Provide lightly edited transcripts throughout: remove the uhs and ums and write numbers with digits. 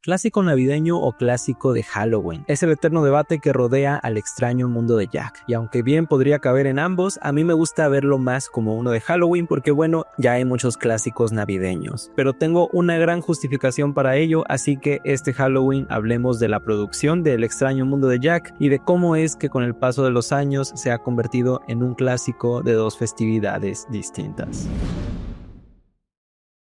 ¿Clásico navideño o clásico de Halloween? Es el eterno debate que rodea al extraño mundo de Jack, y aunque bien podría caber en ambos, a mí me gusta verlo más como uno de Halloween porque bueno, ya hay muchos clásicos navideños, pero tengo una gran justificación para ello, así que este Halloween hablemos de la producción de El extraño mundo de Jack y de cómo es que con el paso de los años se ha convertido en un clásico de dos festividades distintas.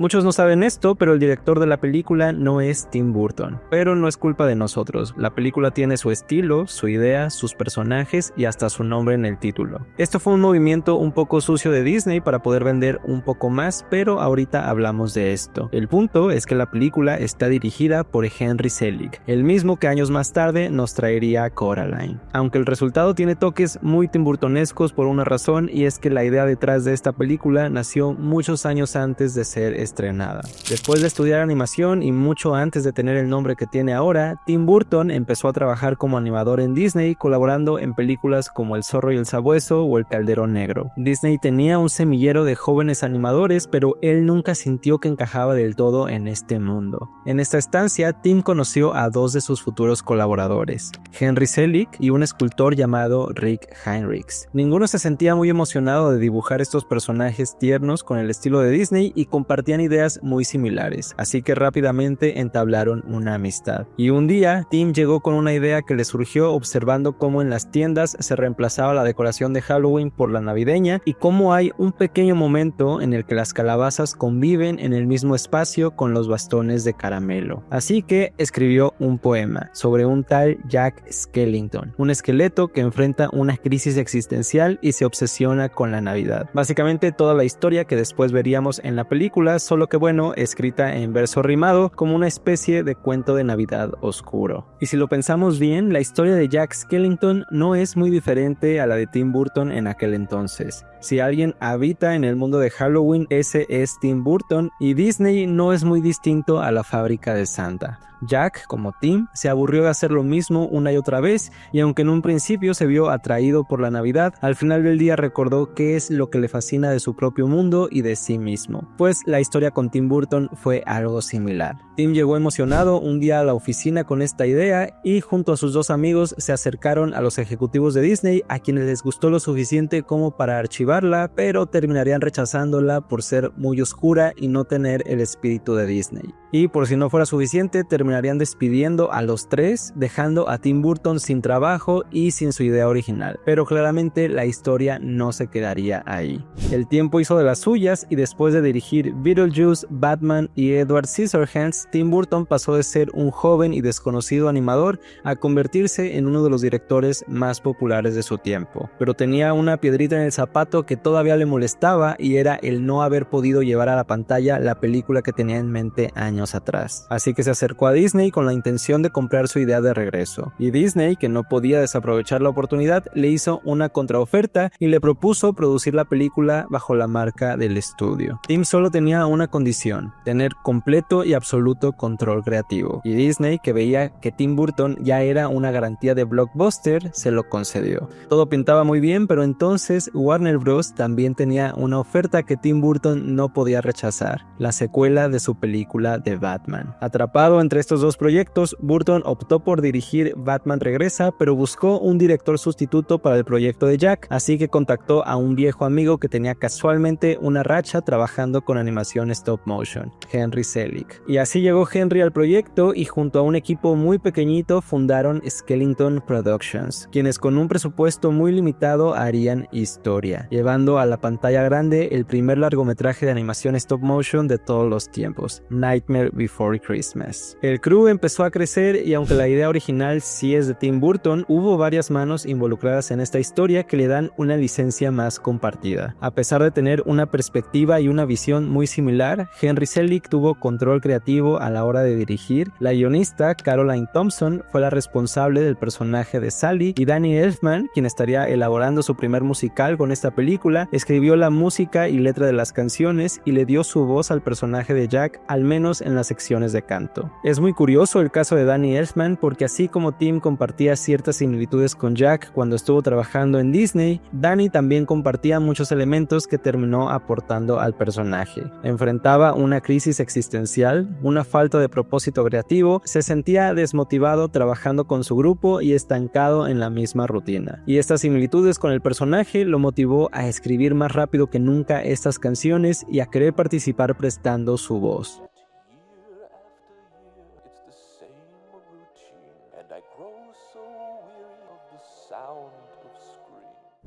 Muchos no saben esto, pero el director de la película no es Tim Burton. Pero no es culpa de nosotros. La película tiene su estilo, su idea, sus personajes y hasta su nombre en el título. Esto fue un movimiento un poco sucio de Disney para poder vender un poco más, pero ahorita hablamos de esto. El punto es que la película está dirigida por Henry Selick, el mismo que años más tarde nos traería Coraline. Aunque el resultado tiene toques muy timburtonescos por una razón, y es que la idea detrás de esta película nació muchos años antes de ser estrenada. Después de estudiar animación y mucho antes de tener el nombre que tiene ahora, Tim Burton empezó a trabajar como animador en Disney, colaborando en películas como El zorro y el sabueso o El calderón negro. Disney tenía un semillero de jóvenes animadores, pero él nunca sintió que encajaba del todo en este mundo. En esta estancia, Tim conoció a dos de sus futuros colaboradores, Henry Selick y un escultor llamado Rick Heinrichs. Ninguno se sentía muy emocionado de dibujar estos personajes tiernos con el estilo de Disney y compartían ideas muy similares, así que rápidamente entablaron una amistad. Y un día, Tim llegó con una idea que le surgió observando cómo en las tiendas se reemplazaba la decoración de Halloween por la navideña y cómo hay un pequeño momento en el que las calabazas conviven en el mismo espacio con los bastones de caramelo. Así que escribió un poema sobre un tal Jack Skellington, un esqueleto que enfrenta una crisis existencial y se obsesiona con la Navidad. Básicamente toda la historia que después veríamos en la película, solo que bueno, escrita en verso rimado como una especie de cuento de Navidad oscuro. Y si lo pensamos bien, la historia de Jack Skellington no es muy diferente a la de Tim Burton en aquel entonces. Si alguien habita en el mundo de Halloween, ese es Tim Burton, y Disney no es muy distinto a la fábrica de Santa. Jack, como Tim, se aburrió de hacer lo mismo una y otra vez, y aunque en un principio se vio atraído por la Navidad, al final del día recordó qué es lo que le fascina de su propio mundo y de sí mismo. Pues la historia con Tim Burton fue algo similar. Tim llegó emocionado un día a la oficina con esta idea y junto a sus dos amigos se acercaron a los ejecutivos de Disney, a quienes les gustó lo suficiente como para archivarla, pero terminarían rechazándola por ser muy oscura y no tener el espíritu de Disney. Y por si no fuera suficiente, terminarían despidiendo a los tres, dejando a Tim Burton sin trabajo y sin su idea original. Pero claramente la historia no se quedaría ahí. El tiempo hizo de las suyas y después de dirigir Beetlejuice, Batman y Edward Scissorhands, Tim Burton pasó de ser un joven y desconocido animador a convertirse en uno de los directores más populares de su tiempo. Pero tenía una piedrita en el zapato que todavía le molestaba, y era el no haber podido llevar a la pantalla la película que tenía en mente años atrás. Así que se acercó a Disney con la intención de comprar su idea de regreso. Y Disney, que no podía desaprovechar la oportunidad, le hizo una contraoferta y le propuso producir la película bajo la marca del estudio. Tim solo tenía una condición: tener completo y absoluto control creativo. Y Disney, que veía que Tim Burton ya era una garantía de blockbuster, se lo concedió. Todo pintaba muy bien, pero entonces Warner Bros. También tenía una oferta que Tim Burton no podía rechazar: la secuela de su película de Batman. Atrapado entre estos dos proyectos, Burton optó por dirigir Batman Regresa, pero buscó un director sustituto para el proyecto de Jack, así que contactó a un viejo amigo que tenía casualmente una racha trabajando con animación stop motion, Henry Selick. Y así llegó Henry al proyecto y junto a un equipo muy pequeñito fundaron Skellington Productions, quienes con un presupuesto muy limitado harían historia, llevando a la pantalla grande el primer largometraje de animación stop motion de todos los tiempos, Nightmare Before Christmas. El crew empezó a crecer y aunque la idea original sí es de Tim Burton, hubo varias manos involucradas en esta historia que le dan una licencia más compartida. A pesar de tener una perspectiva y una visión muy similar, Henry Selick tuvo control creativo a la hora de dirigir. La guionista Caroline Thompson fue la responsable del personaje de Sally, y Danny Elfman, quien estaría elaborando su primer musical con esta película, escribió la música y letra de las canciones y le dio su voz al personaje de Jack, al menos en las secciones de canto. Es muy curioso el caso de Danny Elfman porque así como Tim compartía ciertas similitudes con Jack cuando estuvo trabajando en Disney, Danny también compartía muchos elementos que terminó aportando al personaje. Enfrentaba una crisis existencial, una falta de propósito creativo, se sentía desmotivado trabajando con su grupo y estancado en la misma rutina. Y estas similitudes con el personaje lo motivó a escribir más rápido que nunca estas canciones y a querer participar prestando su voz.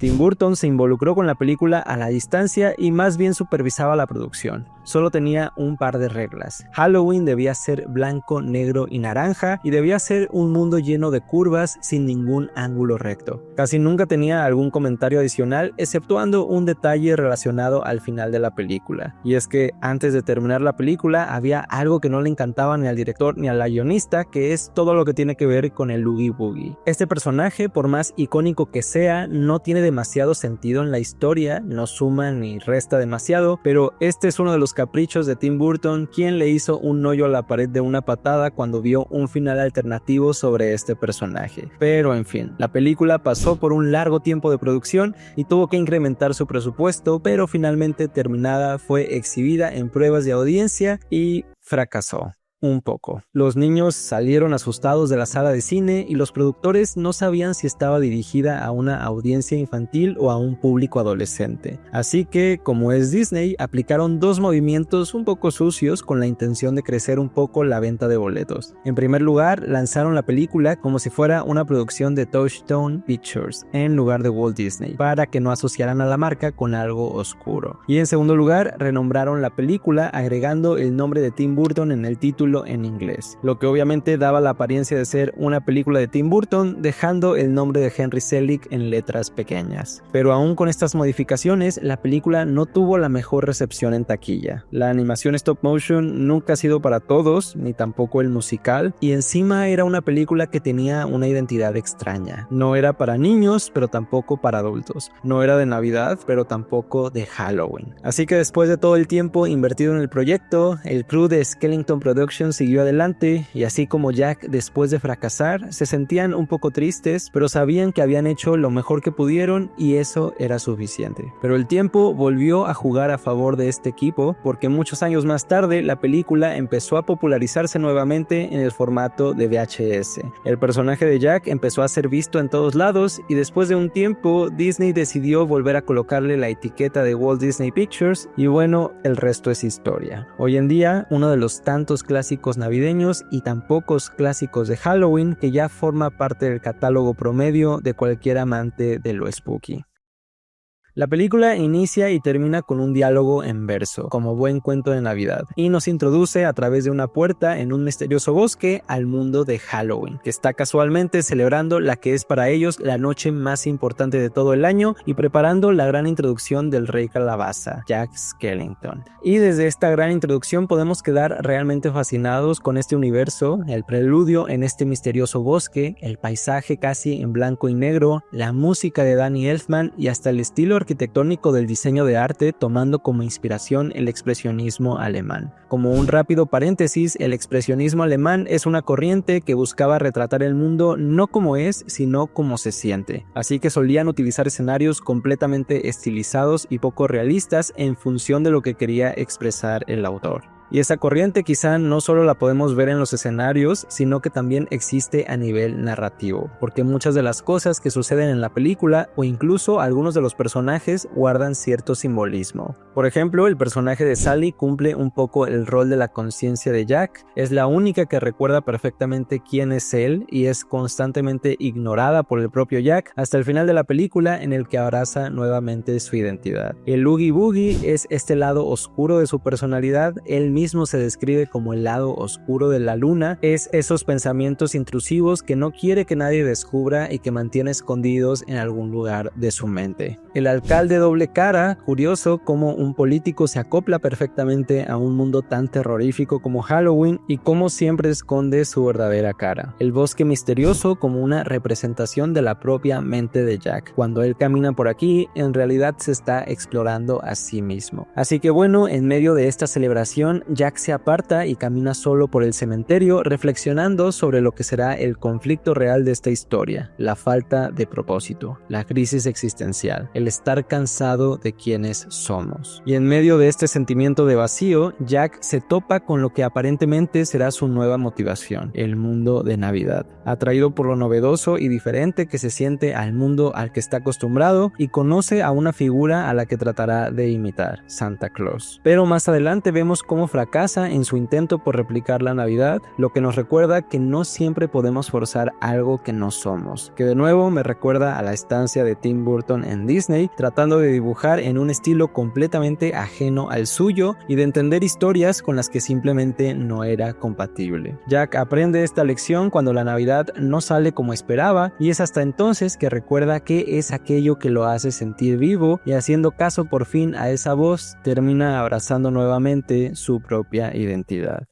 Tim Burton se involucró con la película a la distancia y más bien supervisaba la producción. Solo tenía un par de reglas. Halloween debía ser blanco, negro y naranja y debía ser un mundo lleno de curvas sin ningún ángulo recto. Casi nunca tenía algún comentario adicional, exceptuando un detalle relacionado al final de la película. Y es que antes de terminar la película había algo que no le encantaba ni al director ni a la guionista, que es todo lo que tiene que ver con el Oogie Boogie. Este personaje, por más icónico que sea, no tiene demasiado sentido en la historia, no suma ni resta demasiado, pero este es uno de los caprichos de Tim Burton, quien le hizo un hoyo a la pared de una patada cuando vio un final alternativo sobre este personaje. Pero en fin, la película pasó por un largo tiempo de producción y tuvo que incrementar su presupuesto, pero finalmente terminada fue exhibida en pruebas de audiencia y fracasó. Un poco. Los niños salieron asustados de la sala de cine y los productores no sabían si estaba dirigida a una audiencia infantil o a un público adolescente. Así que, como es Disney, aplicaron dos movimientos un poco sucios con la intención de crecer un poco la venta de boletos. En primer lugar, lanzaron la película como si fuera una producción de Touchstone Pictures en lugar de Walt Disney, para que no asociaran a la marca con algo oscuro. Y en segundo lugar, renombraron la película agregando el nombre de Tim Burton en el título en inglés, lo que obviamente daba la apariencia de ser una película de Tim Burton, dejando el nombre de Henry Selick en letras pequeñas. Pero aún con estas modificaciones, la película no tuvo la mejor recepción en taquilla. La animación stop motion nunca ha sido para todos, ni tampoco el musical, y encima era una película que tenía una identidad extraña. No era para niños, pero tampoco para adultos. No era de Navidad, pero tampoco de Halloween. Así que después de todo el tiempo invertido en el proyecto, el crew de Skellington Productions siguió adelante y así como Jack después de fracasar, se sentían un poco tristes, pero sabían que habían hecho lo mejor que pudieron y eso era suficiente. Pero el tiempo volvió a jugar a favor de este equipo porque muchos años más tarde la película empezó a popularizarse nuevamente en el formato de VHS. El personaje de Jack empezó a ser visto en todos lados y después de un tiempo Disney decidió volver a colocarle la etiqueta de Walt Disney Pictures y bueno, el resto es historia. Hoy en día, uno de los tantos clásicos navideños y tan pocos clásicos de Halloween que ya forma parte del catálogo promedio de cualquier amante de lo spooky. La película inicia y termina con un diálogo en verso, como buen cuento de Navidad, y nos introduce a través de una puerta en un misterioso bosque al mundo de Halloween, que está casualmente celebrando la que es para ellos la noche más importante de todo el año y preparando la gran introducción del Rey Calabaza, Jack Skellington. Y desde esta gran introducción podemos quedar realmente fascinados con este universo, el preludio en este misterioso bosque, el paisaje casi en blanco y negro, la música de Danny Elfman y hasta el estilo arquitectónico del diseño de arte tomando como inspiración el expresionismo alemán. Como un rápido paréntesis, el expresionismo alemán es una corriente que buscaba retratar el mundo no como es, sino como se siente. Así que solían utilizar escenarios completamente estilizados y poco realistas en función de lo que quería expresar el autor. Y esa corriente quizá no solo la podemos ver en los escenarios, sino que también existe a nivel narrativo, porque muchas de las cosas que suceden en la película o incluso algunos de los personajes guardan cierto simbolismo. Por ejemplo, el personaje de Sally cumple un poco el rol de la conciencia de Jack, es la única que recuerda perfectamente quién es él y es constantemente ignorada por el propio Jack hasta el final de la película en el que abraza nuevamente su identidad. El Oogie Boogie es este lado oscuro de su personalidad, él mismo se describe como el lado oscuro de la luna, es esos pensamientos intrusivos que no quiere que nadie descubra y que mantiene escondidos en algún lugar de su mente. El alcalde doble cara, curioso cómo un político se acopla perfectamente a un mundo tan terrorífico como Halloween y cómo siempre esconde su verdadera cara. El bosque misterioso como una representación de la propia mente de Jack. Cuando él camina por aquí, en realidad se está explorando a sí mismo. Así que bueno, en medio de esta celebración, Jack se aparta y camina solo por el cementerio, reflexionando sobre lo que será el conflicto real de esta historia, la falta de propósito, la crisis existencial, el estar cansado de quienes somos. Y en medio de este sentimiento de vacío, Jack se topa con lo que aparentemente será su nueva motivación, el mundo de Navidad. Atraído por lo novedoso y diferente que se siente al mundo al que está acostumbrado, y conoce a una figura a la que tratará de imitar, Santa Claus. Pero más adelante vemos cómo fracasa en su intento por replicar la Navidad, lo que nos recuerda que no siempre podemos forzar algo que no somos, que de nuevo me recuerda a la estancia de Tim Burton en Disney, tratando de dibujar en un estilo completamente ajeno al suyo y de entender historias con las que simplemente no era compatible. Jack aprende esta lección cuando la Navidad no sale como esperaba, y es hasta entonces que recuerda qué es aquello que lo hace sentir vivo, y haciendo caso por fin a esa voz, termina abrazando nuevamente su propia identidad.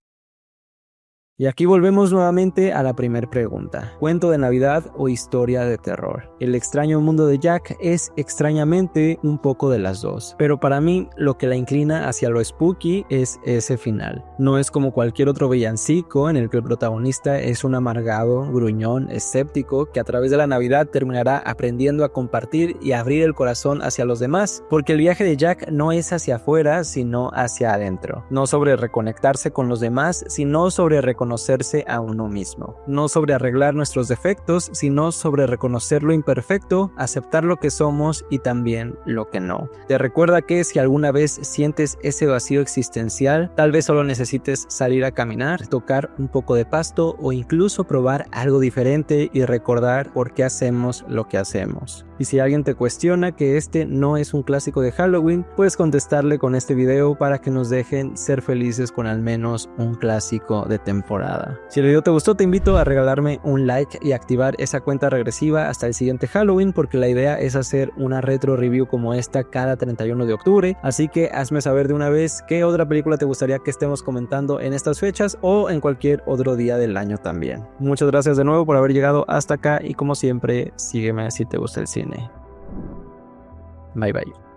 Y aquí volvemos nuevamente a la primera pregunta: ¿cuento de Navidad o historia de terror? El extraño mundo de Jack es extrañamente un poco de las dos, pero para mí lo que la inclina hacia lo spooky es ese final. No es como cualquier otro villancico en el que el protagonista es un amargado, gruñón, escéptico que a través de la Navidad terminará aprendiendo a compartir y abrir el corazón hacia los demás, porque el viaje de Jack no es hacia afuera sino hacia adentro, no sobre reconectarse con los demás, sino sobre reconocerse a uno mismo. No sobre arreglar nuestros defectos, sino sobre reconocer lo imperfecto, aceptar lo que somos y también lo que no. Te recuerda que si alguna vez sientes ese vacío existencial, tal vez solo necesites salir a caminar, tocar un poco de pasto o incluso probar algo diferente y recordar por qué hacemos lo que hacemos. Y si alguien te cuestiona que este no es un clásico de Halloween, puedes contestarle con este video para que nos dejen ser felices con al menos un clásico de temporada. Si el video te gustó, te invito a regalarme un like y activar esa cuenta regresiva hasta el siguiente Halloween, porque la idea es hacer una retro review como esta cada 31 de octubre, así que hazme saber de una vez qué otra película te gustaría que estemos comentando en estas fechas o en cualquier otro día del año también. Muchas gracias de nuevo por haber llegado hasta acá y como siempre, sígueme si te gusta el cine. Bye bye.